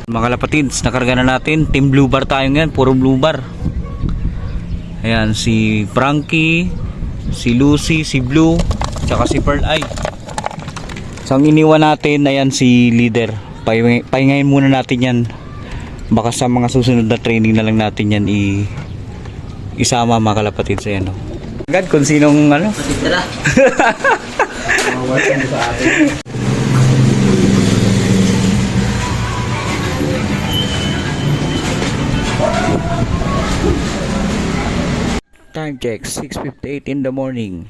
Mga kalapatids, nakarga na natin. Team Blue Bar tayo ngayon, puro Blue Bar. Ayan, si Frankie, si Lucy, si Blue, tsaka si Pearl Eye. So ang iniwan natin, ayan si Leader. Pahingayin muna natin yan. Baka sa mga susunod na training na lang natin yan isama mga kalapatids. Ayan, no? Agad kung sinong ano. Time check, 6:58 in the morning.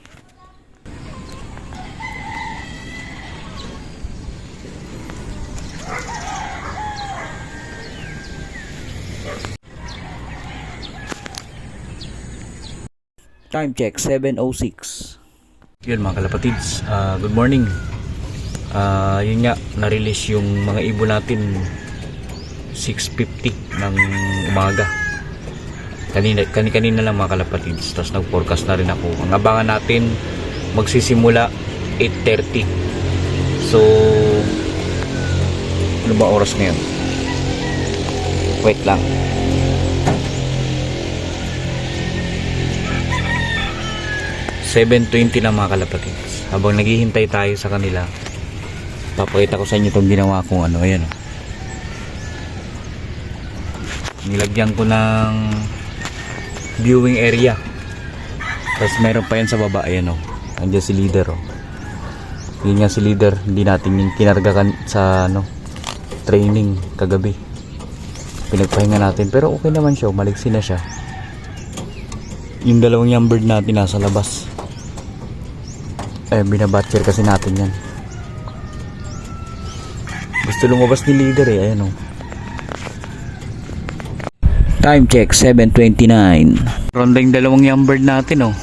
Time check, 7:06. Yun mga kalapatids, good morning. Yun nga, na-release yung mga ibon natin 6:50 ng umaga. Kanina lang mga kalapatids. Tapos nag-forecast na rin ako. Ang abangan natin magsisimula 8:30. So ano ba oras ngayon? Wait lang. (7:20) na mga kalapatids. Habang naghihintay tayo sa kanila, papakita ko sa inyo itong ginawa kong ano. Ayan, oh. Nilagyan ko ng viewing area. Tapos meron pa yan sa baba. Ayan, oh. Andiyan si Leader, oh. Yun nga si Leader. Hindi natin yung kinargakan sa training kagabi. Pinagpahinga natin. Pero okay naman siya. Maliksi na siya. Yung dalawang young bird natin nasa labas. Binabatcher kasi natin yan. Gusto lumabas ni Leader eh. Ayan, oh. Time check, 7:29. Ronda yung dalawang young bird natin, oh.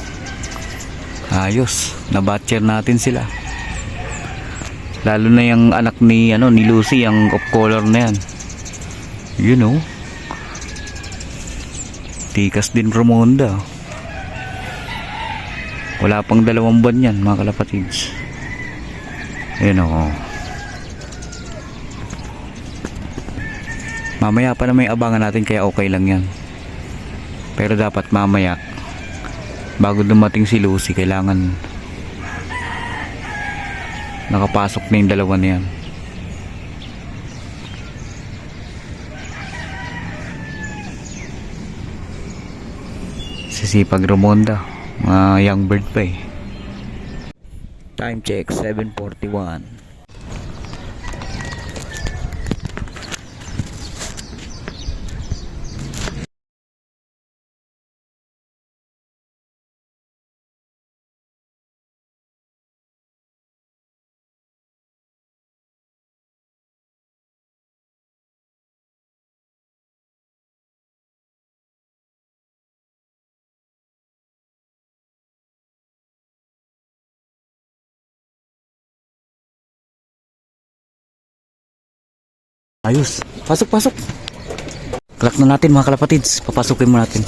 Ayos, nabatcher natin sila. Lalo na yung anak ni Lucy, yung off color na yan. You know. Tikas din Ramonda. Wala pang 2 buwan yan mga kalapatids. Ayun, oh. Mamaya pa na may abangan natin, kaya okay lang yan. Pero dapat mamaya bago dumating si Lucy, kailangan nakapasok na yung 2 na yan. Sisipag Ramonda, mga young bird pa eh. Time check, 7:41. Ayos. Pasok, pasok. Clock na natin mga kalapatids. Papasukin mo natin.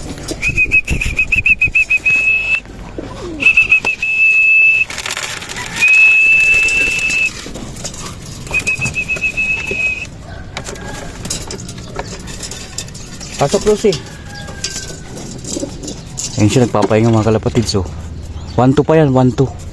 Pasok, Lucy. Ayun siya, nagpapahinga mga kalapatids. So 1-2 pa yan, 1-2.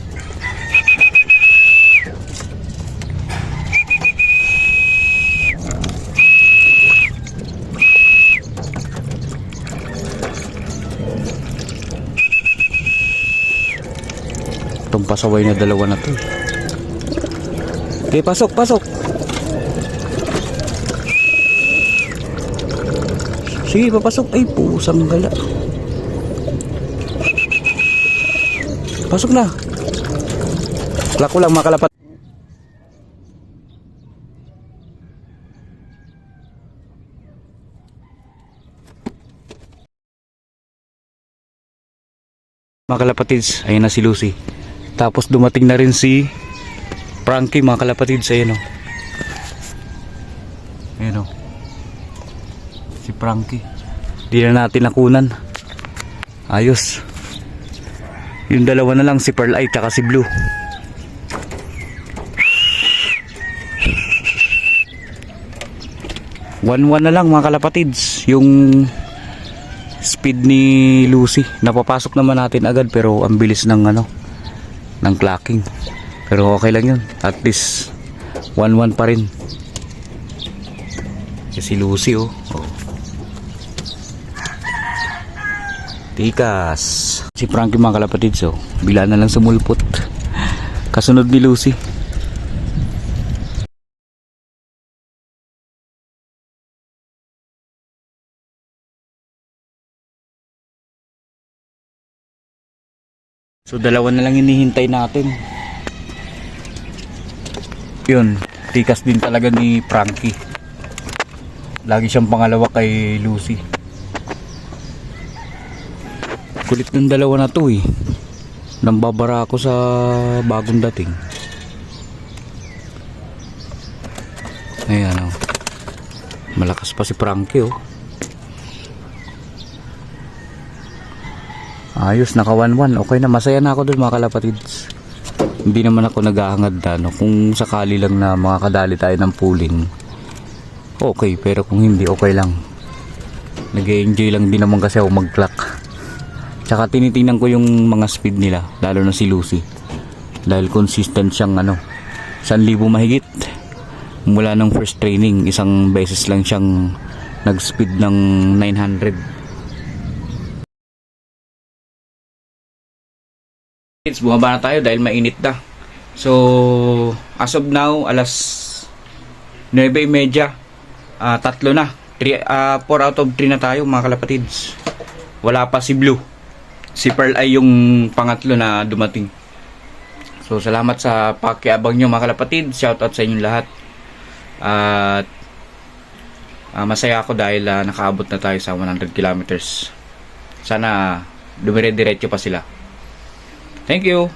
Itong pasaway na 2 na to. Okay, pasok, pasok. Sige, papasok. Ay, pusang gala. Pasok na. Klako lang mga kalapat. Mga kalapatids, ayun na si Lucy. Tapos dumating na rin si Frankie mga kalapatids. Ayun, oh. Ayun, oh. Si Frankie. Di na natin nakunan. Ayos. Yung 2 na lang, si Pearl Eye tsaka si Blue. 1-1 na lang mga kalapatids yung speed ni Lucy. Napapasok naman natin agad pero ang bilis ng ng clocking. Pero okay lang yun, at least 1-1 pa rin. Si Lucy oh. Tikas. Si Frankie mga kalapatids oh, bila na lang sumulpot. Kasunod ni Lucy. So dalawa na lang hinihintay natin. Yun, tikas din talaga ni Frankie. Lagi siyang pangalawa kay Lucy. Kulit ng dalawa na to eh. Nambabara ako sa bagong dating. Ayan oh. Malakas pa si Frankie oh. Ayos, naka 1-1. Okay na, masaya na ako dun mga kalapatids. Hindi naman ako naghahangad na kung sakali lang na makakadali tayo ng pooling. Okay, pero kung hindi, okay lang. Nag-enjoy lang din naman kasi ako mag-clock. Tsaka tinitingnan ko yung mga speed nila, lalo na si Lucy. Dahil consistent siyang 1,000 mahigit. Mula ng first training, isang beses lang siyang nag-speed ng 900. Bumaba na tayo dahil mainit na. So, as of now, alas 9:30. Tatlo na. 4 out of 3 na tayo mga kalapatids. Wala pa si Blue. Si Pearl ay yung pangatlo na dumating. So, salamat sa pakiabang nyo mga kalapatids. Shoutout sa inyong lahat. At masaya ako dahil nakaabot na tayo sa 100 kilometers. Sana dumire-diretso pa sila. Thank you.